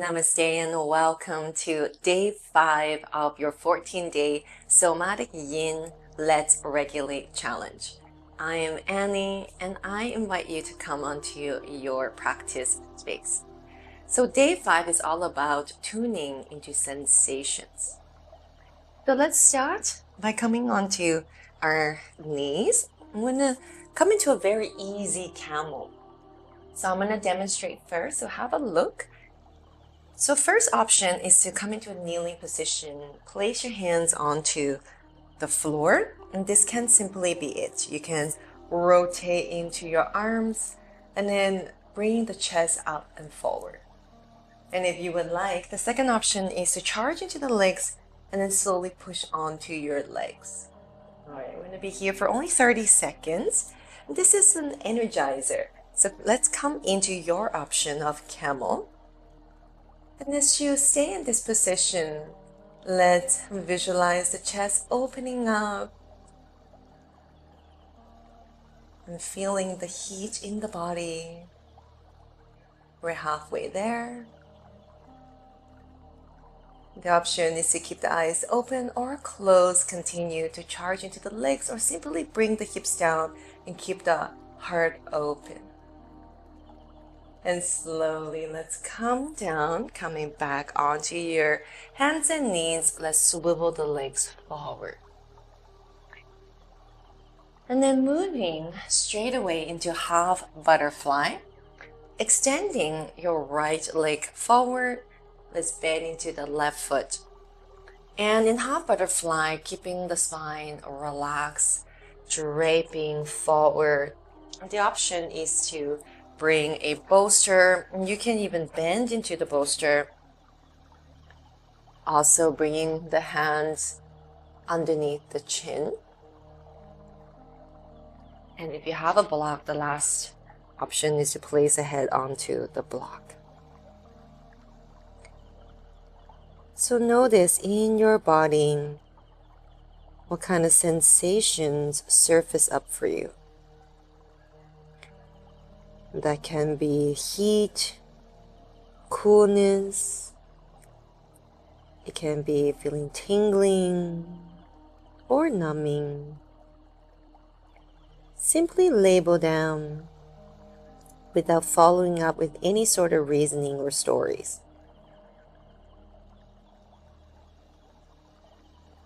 Namaste and welcome to day 5 of your 14-day Somatic Yin Let's Regulate Challenge. I am Annie and I invite you to come onto your practice space. So day 5 is all about tuning into sensations. So let's start by coming onto our knees. I'm going to come into a very easy camel. So I'm going to demonstrate first, so have a look. So first option is to come into a kneeling position. Place your hands onto the floor, and this can simply be it. You can rotate into your arms and then bring the chest up and forward. And if you would like, the second option is to charge into the legs and then slowly push onto your legs. All right, we're going to be here for only 30 seconds. This is an energizer. So let's come into your option of camel. And as you stay in this position, let's visualize the chest opening up and feeling the heat in the body. We're halfway there. The option is to keep the eyes open or closed, continue to charge into the legs, or simply bring the hips down and keep the heart open. And slowly, let's come down, coming back onto your hands and knees. Let's swivel the legs forward. And then moving straight away into half butterfly, extending your right leg forward. Let's bend into the left foot. And in half butterfly, keeping the spine relaxed, draping forward. The option is to bring a bolster. You can even bend into the bolster. Also bringing the hands underneath the chin. And if you have a block, the last option is to place the head onto the block. So notice in your body what kind of sensations surface up for you. That can be heat, coolness. It can be feeling tingling or numbing. Simply label down without following up with any sort of reasoning or stories.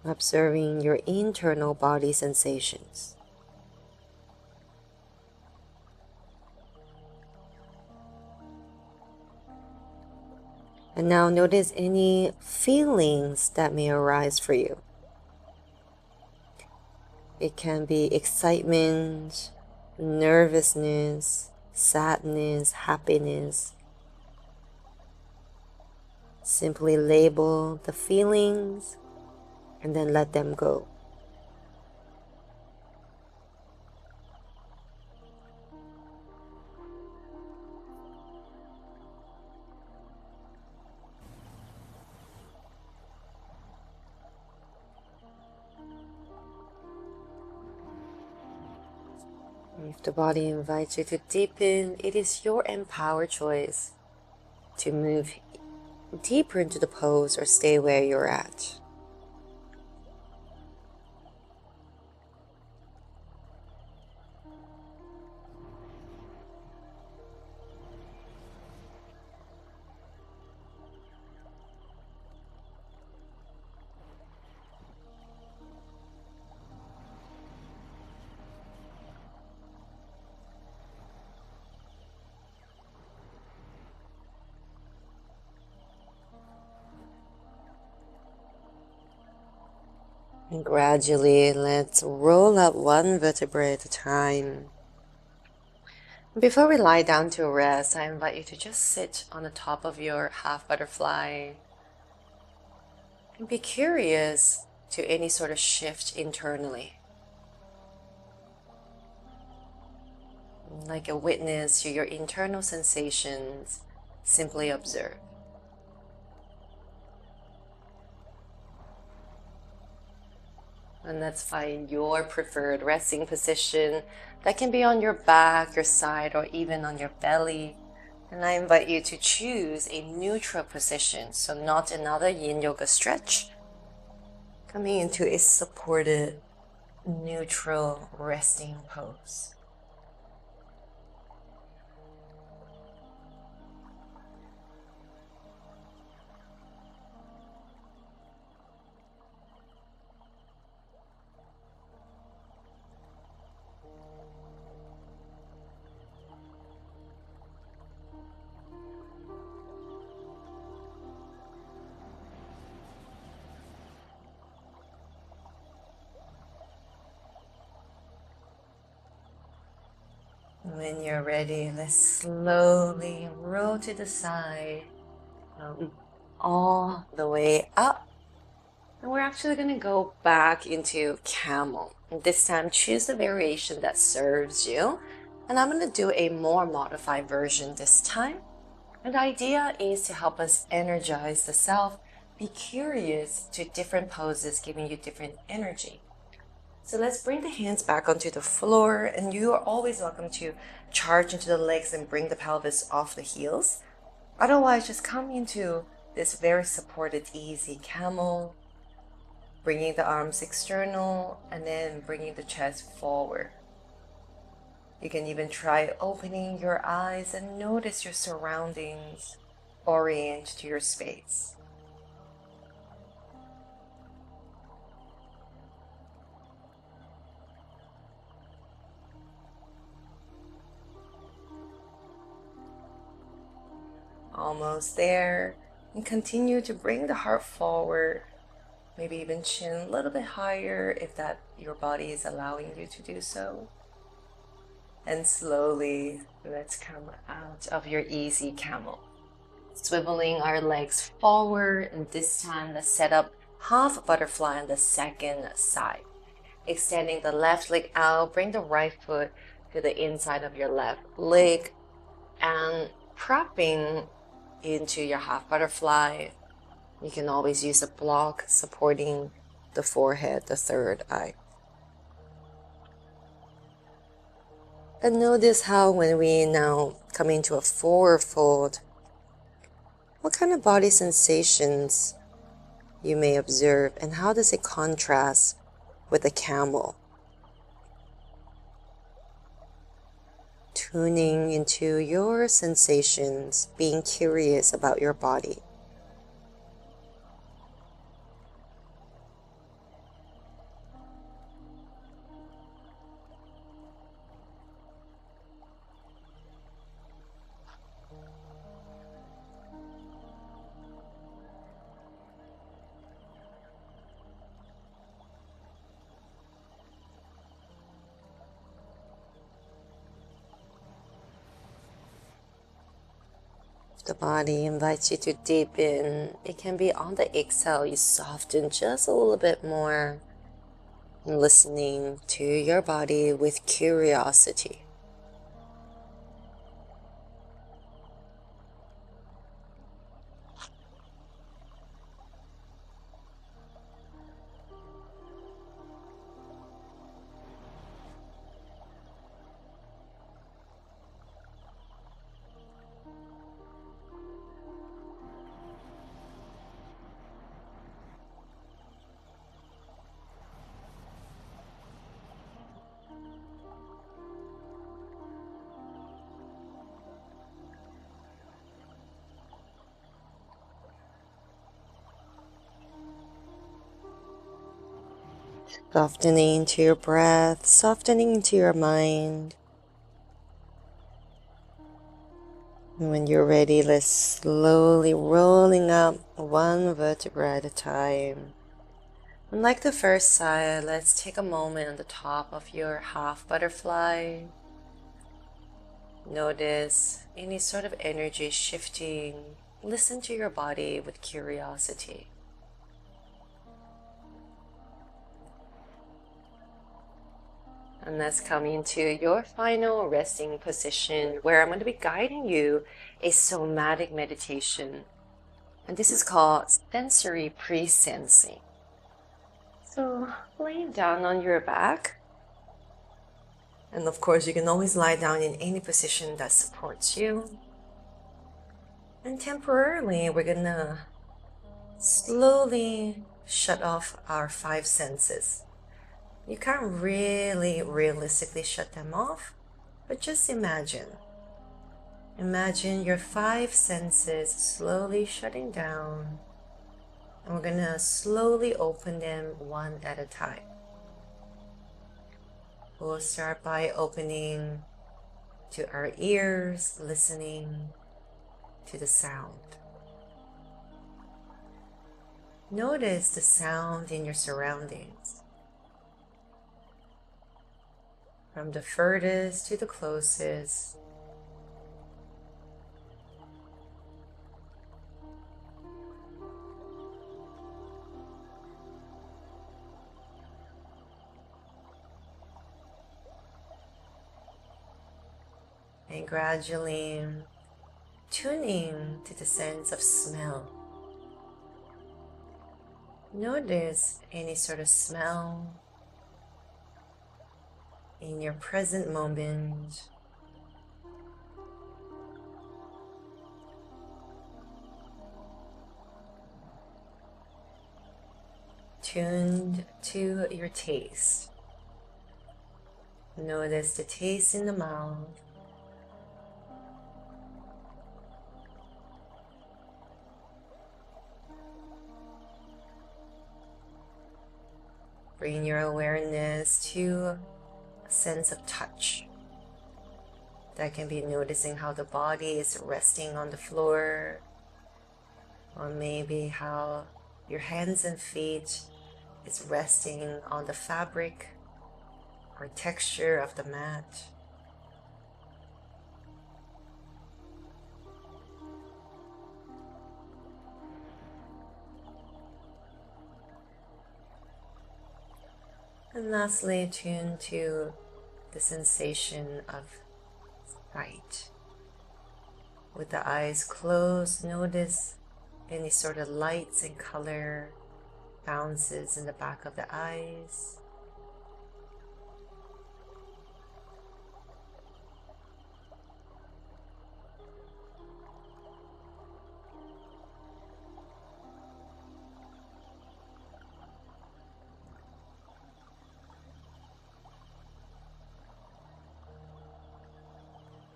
Observing your internal body sensations. And now notice any feelings that may arise for you. It can be excitement, nervousness, sadness, happiness. Simply label the feelings and then let them go. If the body invites you to deepen, it is your empowered choice to move deeper into the pose or stay where you're at. And gradually, let's roll up one vertebrae at a time. Before we lie down to rest, I invite you to just sit on the top of your half butterfly and be curious to any sort of shift internally. Like a witness to your internal sensations, simply observe. And let's find your preferred resting position. That can be on your back, your side, or even on your belly. And I invite you to choose a neutral position, so not another yin yoga stretch. Coming into a supported, neutral resting pose. When you're ready, let's slowly roll to the side, all the way up. And we're actually going to go back into Camel. And this time, choose the variation that serves you. And I'm going to do a more modified version this time. And the idea is to help us energize the self, be curious to different poses, giving you different energy. So let's bring the hands back onto the floor, and you are always welcome to charge into the legs and bring the pelvis off the heels. Otherwise, just come into this very supported, easy camel, bringing the arms external and then bringing the chest forward. You can even try opening your eyes and notice your surroundings, orient to your space. Almost there, and continue to bring the heart forward, maybe even chin a little bit higher if that your body is allowing you to do so. And slowly, let's come out of your easy camel. Swiveling our legs forward, and this time let's set up half butterfly on the second side. Extending the left leg out, bring the right foot to the inside of your left leg, and propping into your half butterfly. You can always use a block supporting the forehead, the third eye. And notice how when we now come into a forward fold, what kind of body sensations you may observe, and how does it contrast with the camel? Tuning into your sensations, being curious about your body. The body invites you to deepen. It can be on the exhale, you soften just a little bit more, listening to your body with curiosity. Softening into your breath, softening into your mind. And when you're ready, let's slowly rolling up one vertebra at a time. And like the first side, let's take a moment on the top of your half butterfly. Notice any sort of energy shifting. Listen to your body with curiosity. And let's come into your final resting position, where I'm going to be guiding you a somatic meditation. And this is called sensory pre-sensing. So laying down on your back. And of course, you can always lie down in any position that supports you. And temporarily, we're gonna slowly shut off our 5 senses. You can't really realistically shut them off, but just imagine. Imagine your 5 senses slowly shutting down, and we're gonna slowly open them one at a time. We'll start by opening to our ears, listening to the sound. Notice the sound in your surroundings, from the furthest to the closest. And gradually tuning to the sense of smell. Notice any sort of smell in your present moment. Tuned to your taste. Notice the taste in the mouth. Bring your awareness to a sense of touch. That can be noticing how the body is resting on the floor, or maybe how your hands and feet is resting on the fabric or texture of the mat. And lastly, tune to the sensation of sight. With the eyes closed, notice any sort of lights and color bounces in the back of the eyes.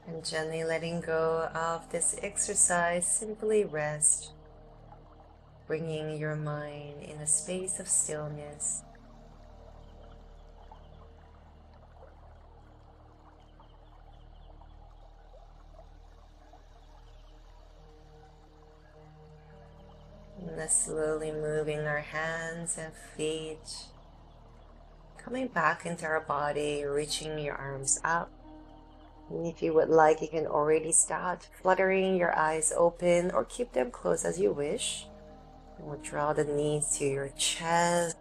And gently letting go of this exercise, simply rest, bringing your mind in a space of stillness. And then slowly moving our hands and feet, coming back into our body, reaching your arms up. And if you would like, you can already start fluttering your eyes open or keep them closed as you wish. And we'll draw the knees to your chest,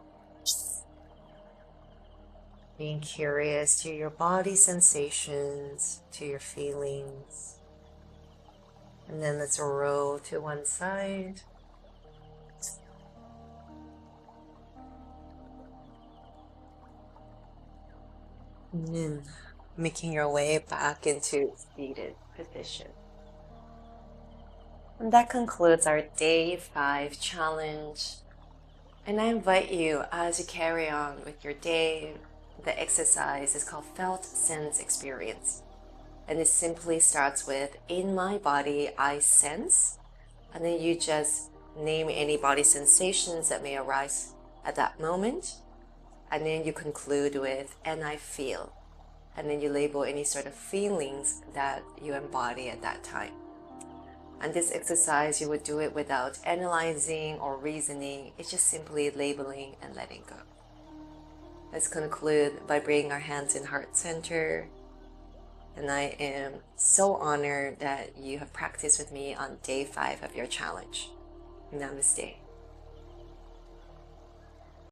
being curious to your body sensations, to your feelings. And then let's roll to one side. And then making your way back into seated position. And that concludes our day 5 challenge. And I invite you, as you carry on with your day, the exercise is called Felt Sense Experience. And it simply starts with, in my body, I sense. And then you just name any body sensations that may arise at that moment. And then you conclude with, and I feel. And then you label any sort of feelings that you embody at that time. And this exercise, you would do it without analyzing or reasoning. It's just simply labeling and letting go. Let's conclude by bringing our hands in heart center. And I am so honored that you have practiced with me on day 5 of your challenge. Namaste.